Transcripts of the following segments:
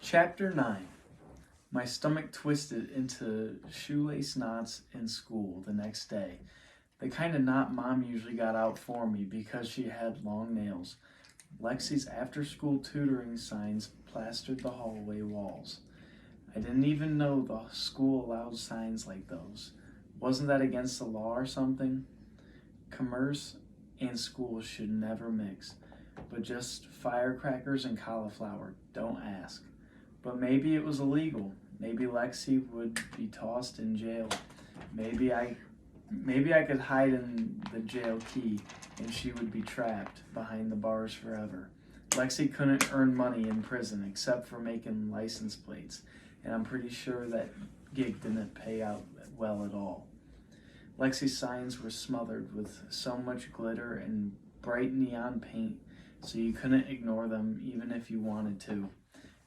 Chapter 9. My stomach twisted into shoelace knots in school the next day. The kind of knot Mom usually got out for me because she had long nails. Lexi's after school tutoring signs plastered the hallway walls. I didn't even know the school allowed signs like those. Wasn't that against the law or something? Commerce and school should never mix, but just firecrackers and cauliflower, don't ask. But maybe it was illegal. Maybe Lexi would be tossed in jail. Maybe I maybe I could hide in the jail key and she would be trapped behind the bars forever. Lexi couldn't earn money in prison except for making license plates, and I'm pretty sure that gig didn't pay out well at all. Lexi's signs were smothered with so much glitter and bright neon paint so you couldn't ignore them even if you wanted to.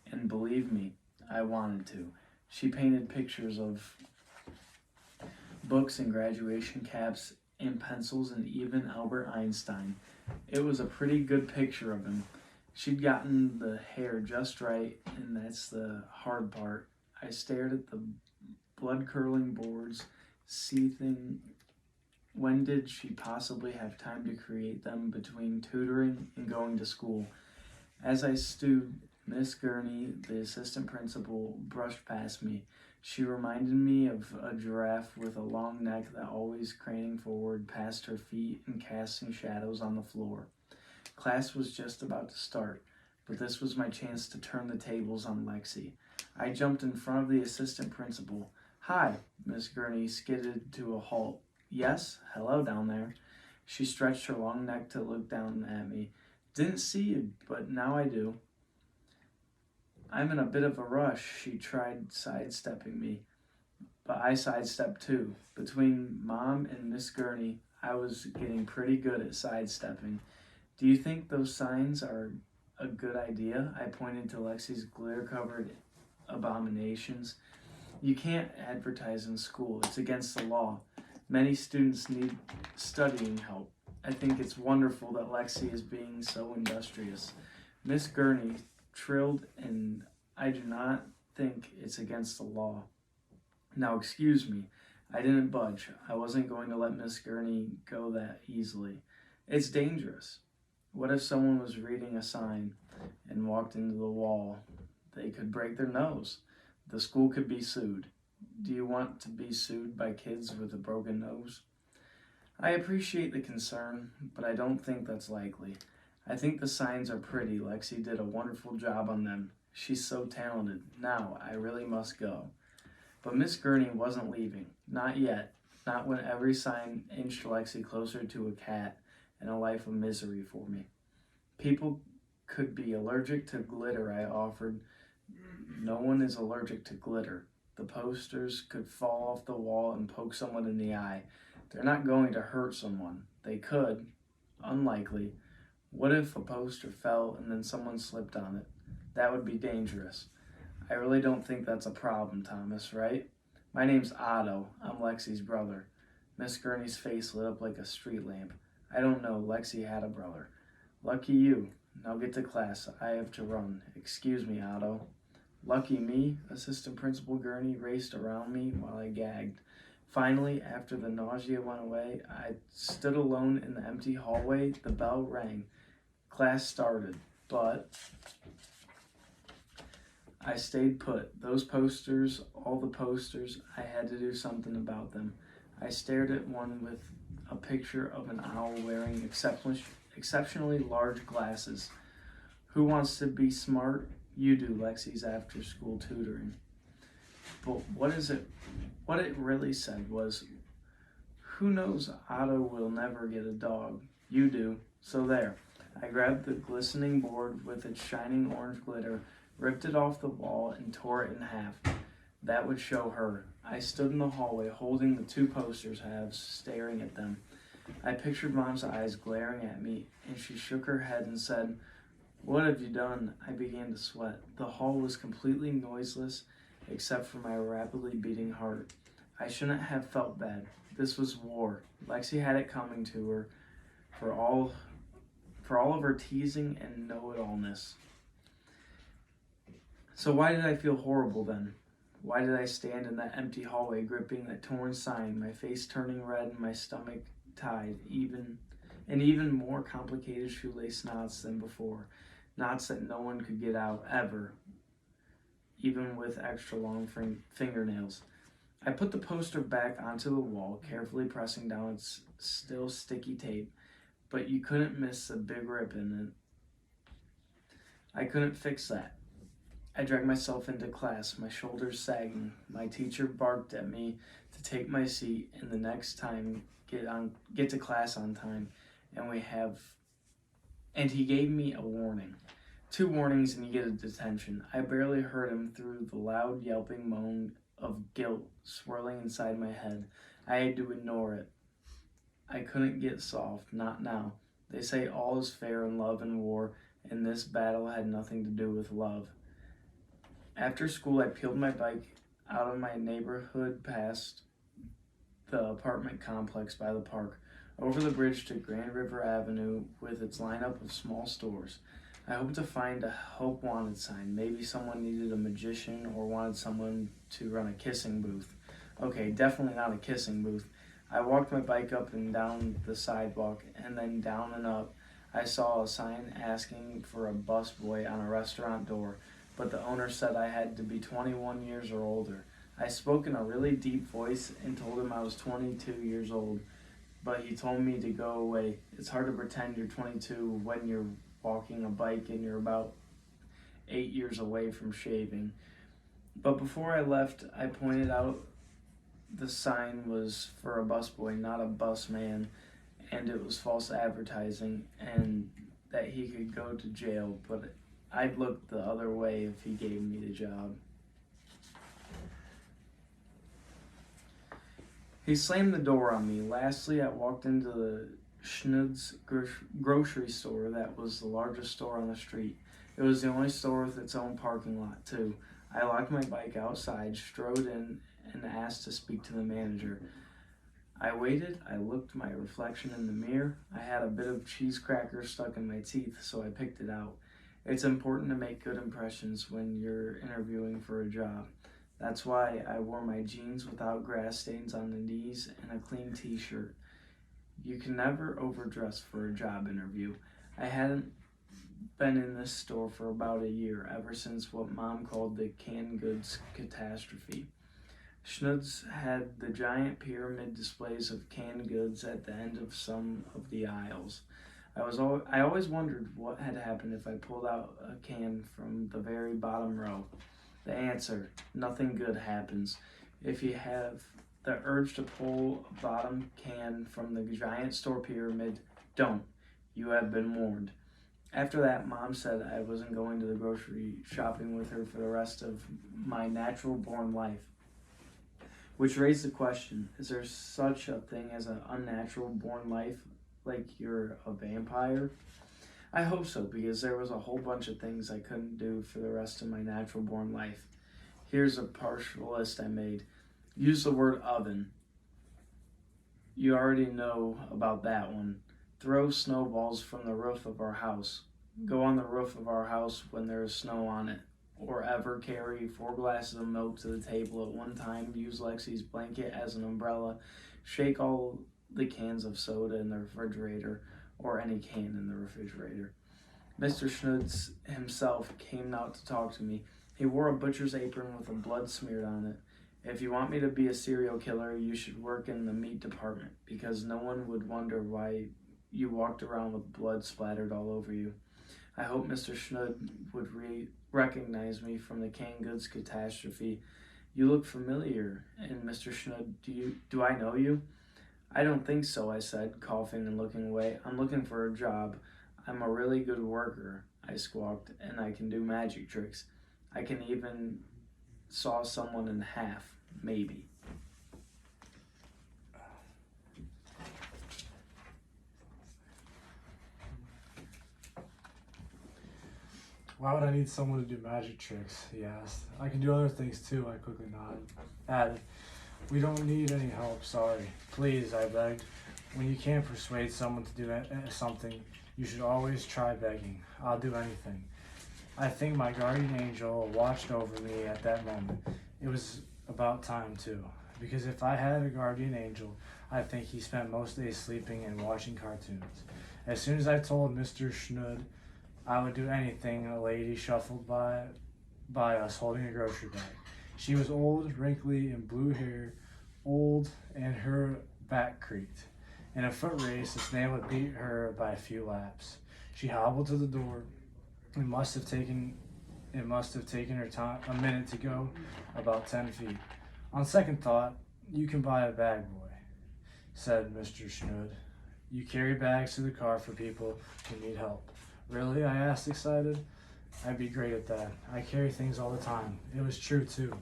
And believe me, I wanted to. She painted pictures of books and graduation caps and pencils and even Albert Einstein. It was a pretty good picture of him. She'd gotten the hair just right, and that's the hard part. I stared at the blood-curdling boards, seething. When did she possibly have time to create them between tutoring and going to school? As I stewed, Miss Gurney, the assistant principal, brushed past me. She reminded me of a giraffe with a long neck that always craning forward past her feet and casting shadows on the floor. Class was just about to start, but this was my chance to turn the tables on Lexi. I jumped in front of the assistant principal. "Hi," Miss Gurney skidded to a halt. "Yes, hello down there." She stretched her long neck to look down at me. "Didn't see you, but now I do." "I'm in a bit of a rush." She tried sidestepping me, but I sidestepped too. Between Mom and Miss Gurney, I was getting pretty good at sidestepping. "Do you think those signs are a good idea?" I pointed to Lexi's glitter-covered abominations. "You can't advertise in school. It's against the law. Many students need studying help. I think it's wonderful that Lexi is being so industrious." Miss Gurney trilled, "and I do not think it's against the law." Now, excuse me, I didn't budge. I wasn't going to let Miss Gurney go that easily. It's dangerous. What if someone was reading a sign and walked into the wall? They could break their nose. The school could be sued. Do you want to be sued by kids with a broken nose? I appreciate the concern, but I don't think that's likely. I think the signs are pretty. Lexi did a wonderful job on them. She's so talented. Now, I really must go. But Miss Gurney wasn't leaving. Not yet. Not when every sign inched Lexi closer to a cat and a life of misery for me. People could be allergic to glitter, I offered. No one is allergic to glitter. The posters could fall off the wall and poke someone in the eye. They're not going to hurt someone. They could. Unlikely. What if a poster fell and then someone slipped on it? That would be dangerous. I really don't think that's a problem, Thomas, right? My name's Otto. I'm Lexi's brother. Miss Gurney's face lit up like a street lamp. I don't know. Lexi had a brother. Lucky you. Now get to class. I have to run. Excuse me, Otto. Lucky me, Assistant Principal Gurney raced around me while I gagged. Finally, after the nausea went away, I stood alone in the empty hallway. The bell rang. Class started, but I stayed put. Those posters, all the posters, I had to do something about them. I stared at one with a picture of an owl wearing exceptionally large glasses. Who wants to be smart? You do, Lexi's after-school tutoring. But what it really said was, who knows Otto will never get a dog? You do. So there. I grabbed the glistening board with its shining orange glitter, ripped it off the wall, and tore it in half. That would show her. I stood in the hallway holding the two posters halves, staring at them. I pictured Mom's eyes glaring at me, and she shook her head and said, "What have you done?" I began to sweat. The hall was completely noiseless except for my rapidly beating heart. I shouldn't have felt bad. This was war. Lexi had it coming to her for all of her teasing and know-it-allness. So why did I feel horrible then? Why did I stand in that empty hallway gripping that torn sign, my face turning red and my stomach tied, even more complicated shoelace knots than before, knots that no one could get out ever, even with extra long fingernails. I put the poster back onto the wall, carefully pressing down its still sticky tape, but you couldn't miss a big rip in it. I couldn't fix that. I dragged myself into class, my shoulders sagging. My teacher barked at me to take my seat and the next time get to class on time, and he gave me a warning. 2 warnings and you get a detention. I barely heard him through the loud yelping moan of guilt swirling inside my head. I had to ignore it. I couldn't get soft, not now. They say all is fair in love and war, and this battle had nothing to do with love. After school, I peeled my bike out of my neighborhood past the apartment complex by the park, over the bridge to Grand River Avenue with its lineup of small stores. I hoped to find a Hope Wanted sign. Maybe someone needed a magician or wanted someone to run a kissing booth. Okay, definitely not a kissing booth. I walked my bike up and down the sidewalk and then down and up. I saw a sign asking for a busboy on a restaurant door, but the owner said I had to be 21 years or older. I spoke in a really deep voice and told him I was 22 years old, but he told me to go away. It's hard to pretend you're 22 when you're walking a bike and you're about 8 years away from shaving. But before I left, I pointed out the sign was for a busboy, not a bus man, and it was false advertising and that he could go to jail, but I'd look the other way if he gave me the job. He slammed the door on me. Lastly, I walked into the Schnud's grocery store that was the largest store on the street. It was the only store with its own parking lot, too. I locked my bike outside, strode in, and asked to speak to the manager. I waited. I looked my reflection in the mirror. I had a bit of cheese cracker stuck in my teeth, so I picked it out. It's important to make good impressions when you're interviewing for a job. That's why I wore my jeans without grass stains on the knees and a clean t-shirt. You can never overdress for a job interview. I hadn't been in this store for about a year, ever since what Mom called the canned goods catastrophe. Schnud's had the giant pyramid displays of canned goods at the end of some of the aisles. I always wondered what had happened if I pulled out a can from the very bottom row. The answer, nothing good happens. If you have the urge to pull a bottom can from the giant store pyramid, don't. You have been warned. After that, Mom said I wasn't going to the grocery shopping with her for the rest of my natural-born life. Which raised the question, is there such a thing as an unnatural-born life, like you're a vampire? I hope so, because there was a whole bunch of things I couldn't do for the rest of my natural-born life. Here's a partial list I made. Use the word oven. You already know about that one. Throw snowballs from the roof of our house. Go on the roof of our house when there is snow on it. Or ever carry 4 glasses of milk to the table at one time. Use Lexi's blanket as an umbrella. Shake all the cans of soda in the refrigerator, or any can in the refrigerator. Mr. Schnutz himself came out to talk to me. He wore a butcher's apron with a blood smeared on it. If you want me to be a serial killer, you should work in the meat department, because no one would wonder why you walked around with blood splattered all over you. I hope Mr. Schnud would recognize me from the canned goods catastrophe. You look familiar. And Mr. Schnud, do I know you? I don't think so, I said, coughing and looking away. I'm looking for a job. I'm a really good worker, I squawked, and I can do magic tricks. I can even saw someone in half, maybe. Why would I need someone to do magic tricks? He asked. I can do other things too, I quickly added. We don't need any help, sorry. Please, I begged. When you can't persuade someone to do something, you should always try begging. I'll do anything. I think my guardian angel watched over me at that moment. It was about time too, because if I had a guardian angel, I think he spent most days sleeping and watching cartoons. As soon as I told Mr. Schnud I would do anything, a lady shuffled by us holding a grocery bag. She was old, wrinkly, and blue hair, old, and her back creaked. In a foot race, a snail would beat her by a few laps. She hobbled to the door. It must have taken her time a minute to go about 10 feet. On second thought, you can buy a bag boy, said Mr. Schnud. You carry bags to the car for people who need help. Really? I asked, excited. I'd be great at that. I carry things all the time. It was true too.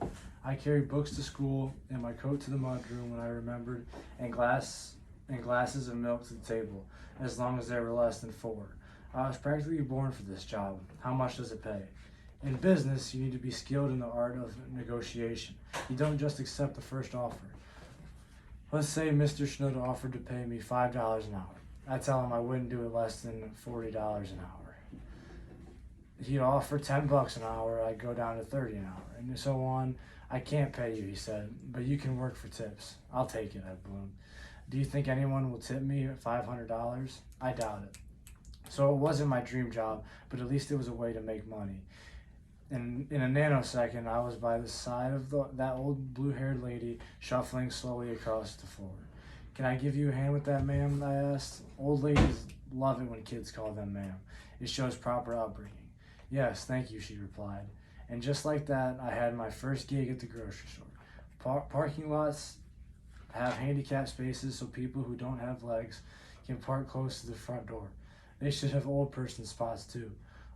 I carried books to school and my coat to the mudroom when I remembered, and glasses of milk to the table, as long as there were less than 4. I was practically born for this job. How much does it pay? In business, you need to be skilled in the art of negotiation. You don't just accept the first offer. Let's say Mr. Schnood offered to pay me $5 an hour. I tell him I wouldn't do it less than $40 an hour. He'd offer $10 an hour, I'd go down to 30 an hour, and so on. I can't pay you, he said, but you can work for tips. I'll take it, I bloomed. Do you think anyone will tip me at $500? I doubt it. So it wasn't my dream job, but at least it was a way to make money. In a nanosecond, I was by the side of that old blue-haired lady, shuffling slowly across the floor. Can I give you a hand with that, ma'am? I asked. Old ladies love it when kids call them ma'am. It shows proper upbringing. Yes, thank you, she replied. And just like that, I had my first gig at the grocery store. Parking lots have handicap spaces so people who don't have legs can park close to the front door. They should have old person spots too.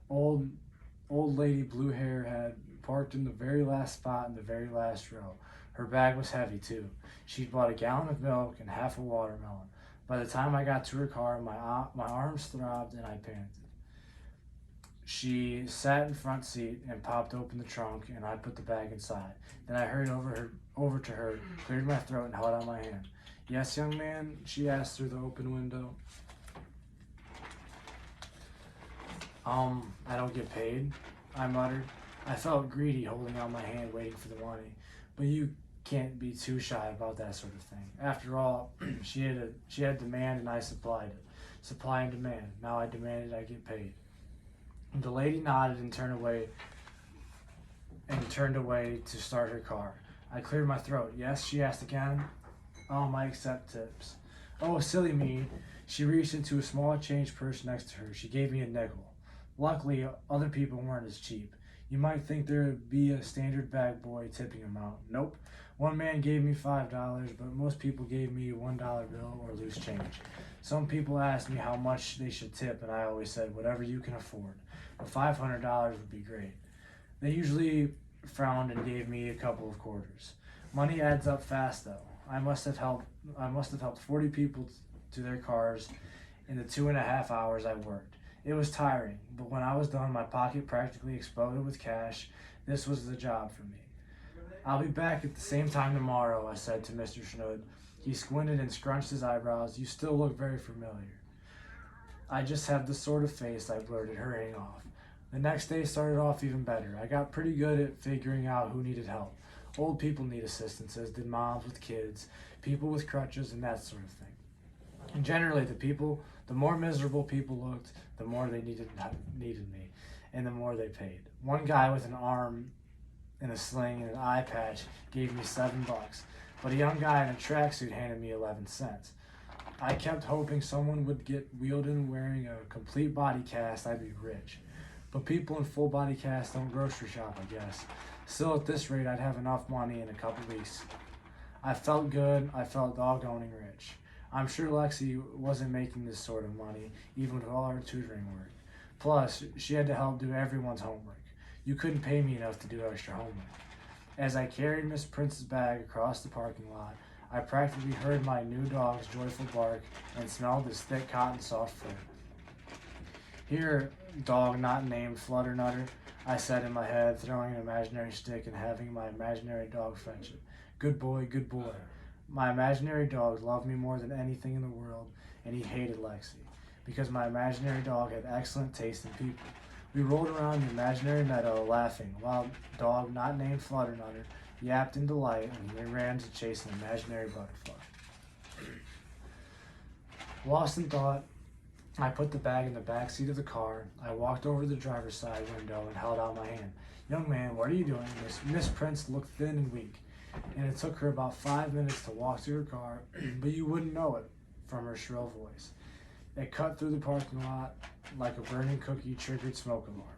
Old lady blue hair had parked in the very last spot in the very last row. Her bag was heavy too. She'd bought a gallon of milk and half a watermelon. By the time I got to her car, my arms throbbed and I panicked. She sat in front seat and popped open the trunk, and I put the bag inside. Then I hurried over to her, cleared my throat, and held out my hand. Yes, young man? She asked through the open window. I don't get paid, I muttered. I felt greedy holding out my hand waiting for the money, but you can't be too shy about that sort of thing. After all, she had demand and I supplied it. Supply and demand. Now I demanded I get paid. The lady nodded and turned away to start her car. I cleared my throat. Yes, she asked again. I accept tips. Oh, silly me. She reached into a small change purse next to her. She gave me a nickel. Luckily, other people weren't as cheap. You might think there would be a standard bag boy tipping amount. Nope. One man gave me $5, but most people gave me a $1 bill or loose change. Some people asked me how much they should tip, and I always said, whatever you can afford. But $500 would be great. They usually frowned and gave me a couple of quarters. Money adds up fast, though. I must have helped 40 people to their cars in the 2.5 hours I worked. It was tiring, but when I was done, my pocket practically exploded with cash. This was the job for me. I'll be back at the same time tomorrow, I said to Mr. Schnood. He squinted and scrunched his eyebrows. You still look very familiar. I just have the sort of face, I blurted, hurrying off. The next day started off even better. I got pretty good at figuring out who needed help. Old people need assistance, as did moms with kids, people with crutches, and that sort of thing. And generally, the more miserable people looked, the more they needed me, and the more they paid. One guy with an arm in a sling and an eye patch gave me $7, but a young guy in a tracksuit handed me 11 cents. I kept hoping someone would get wheeled in wearing a complete body cast. I'd be rich. But people in full body casts don't grocery shop, I guess. Still, at this rate, I'd have enough money in a couple weeks. I felt good. I felt doggoning rich. I'm sure Lexi wasn't making this sort of money, even with all her tutoring work. Plus, she had to help do everyone's homework. You couldn't pay me enough to do extra homework. As I carried Miss Prince's bag across the parking lot, I practically heard my new dog's joyful bark and smelled his thick cotton soft fur. Here, dog not named Flutternutter, I said in my head, throwing an imaginary stick and having my imaginary dog fetch it. Good boy, good boy. My imaginary dog loved me more than anything in the world, and he hated Lexi, because my imaginary dog had excellent taste in people. We rolled around the imaginary meadow laughing, while a dog not named Flutternutter yapped in delight, and we ran to chase an imaginary butterfly. Lost in thought, I put the bag in the back seat of the car. I walked over to the driver's side window and held out my hand. "Young man, what are you doing?" Miss Prince looked thin and weak, and it took her about 5 minutes to walk to her car, but you wouldn't know it from her shrill voice. It cut through the parking lot like a burning cookie triggered smoke alarm.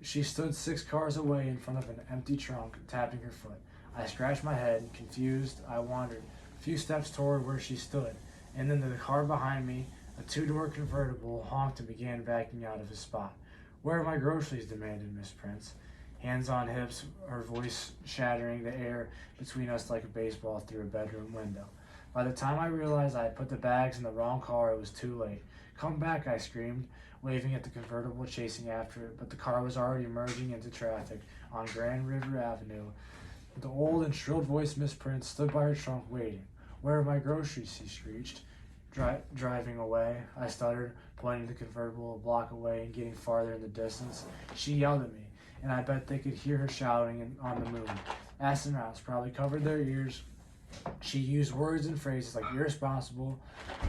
She stood 6 cars away in front of an empty trunk, tapping her foot. I scratched my head, confused. I wandered a few steps toward where she stood, and then the car behind me, a 2-door convertible, honked and began backing out of his spot. "Where are my groceries?" demanded Miss Prince. Hands on hips, her voice shattering the air between us like a baseball through a bedroom window. By the time I realized I had put the bags in the wrong car, it was too late. "Come back," I screamed, waving at the convertible chasing after it, but the car was already merging into traffic on Grand River Avenue. The old and shrill-voiced Miss Prince stood by her trunk waiting. "Where are my groceries?" she screeched. Driving away, I stuttered, pointing the convertible a block away and getting farther in the distance. She yelled at me, and I bet they could hear her shouting on the moon. Astronauts probably covered their ears. She used words and phrases like irresponsible,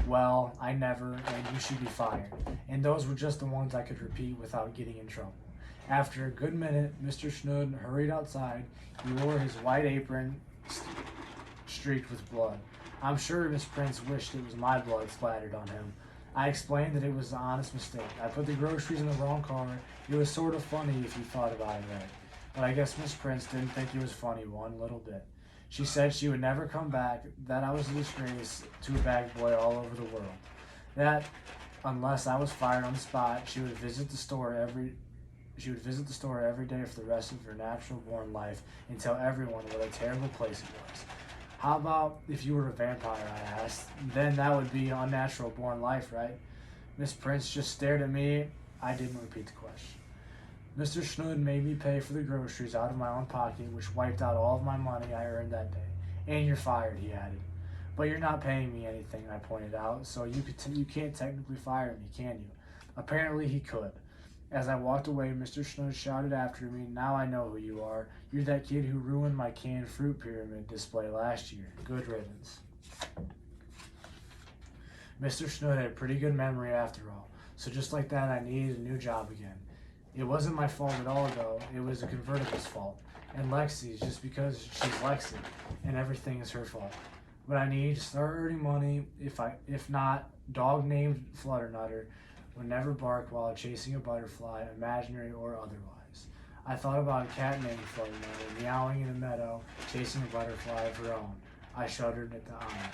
"well, I never," and "you should be fired." And those were just the ones I could repeat without getting in trouble. After a good minute, Mr. Schnood hurried outside. He wore his white apron streaked with blood. I'm sure Miss Prince wished it was my blood splattered on him. I explained that it was an honest mistake. I put the groceries in the wrong car. It was sort of funny if you thought about it right. But I guess Miss Prince didn't think it was funny one little bit. She said she would never come back, that I was a disgrace to a bag boy all over the world. That, unless I was fired on the spot, she would visit the store every day for the rest of her natural-born life and tell everyone what a terrible place it was. "How about if you were a vampire?" I asked. "Then that would be unnatural-born life, right?" Miss Prince just stared at me. I didn't repeat the question. Mr. Schnood made me pay for the groceries out of my own pocket, which wiped out all of my money I earned that day. "And you're fired," he added. "But you're not paying me anything," I pointed out, "so you can't technically fire me, can you?" Apparently he could. As I walked away, Mr. Schnood shouted after me, "Now I know who you are. You're that kid who ruined my canned fruit pyramid display last year. Good riddance." Mr. Schnood had a pretty good memory after all, so just like that I needed a new job again. It wasn't my fault at all, though. It was the convertible's fault, and Lexi's, just because she's Lexi, and everything is her fault. But I need to start earning money. If not, dog named Flutternutter would never bark while chasing a butterfly, imaginary or otherwise. I thought about a cat named Flutternutter meowing in a meadow, chasing a butterfly of her own. I shuddered at the honor.